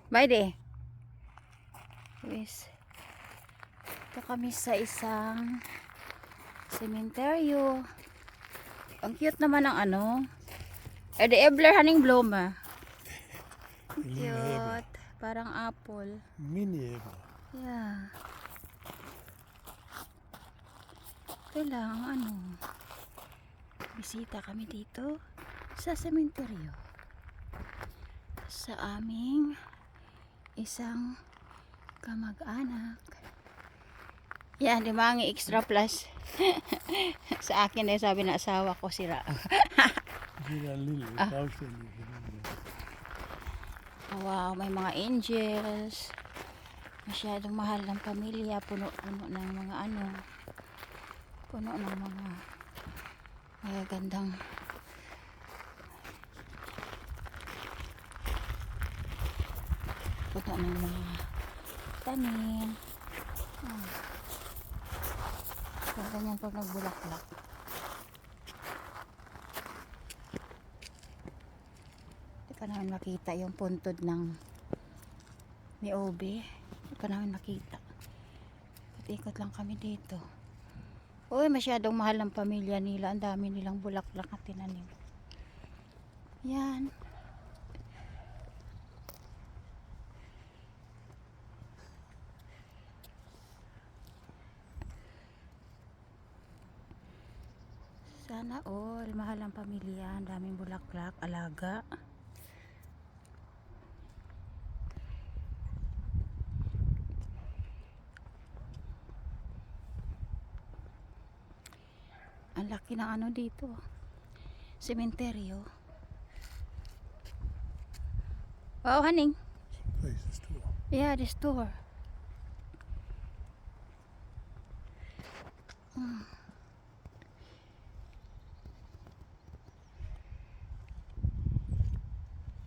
Bye de. Yes. Ito kami sa isang sementeryo. Ang cute naman ng ano. The Ebler Honey Bloom. Cute. Parang apple. Mini Ebler. Yeah. Ito lang ano. Bisita kami dito sa sementeryo. Sa aming isang kamag-anak. Yan, di ba ang extra plus? Sa akin eh, sabi na asawa ko sira. Wow, may mga angels. Masyadong mahal ng pamilya. Puno-puno ng mga ano. Puno ng mga magagandang puno ng mga tanim. Ganyan pag nagbulaklak. Hindi pa namin makita yung puntod ng niobe. Hindi pa namin makita. Ikot lang kami dito. Uy, masyadong mahal ng pamilya nila. Ang dami nilang bulaklak na tinanim. Yan. Sana all, mahal ang pamilya, ang daming bulaklak, alaga. Ang laki ng ano dito, sementeryo. Oh, honey. Place is too. Yeah, the store.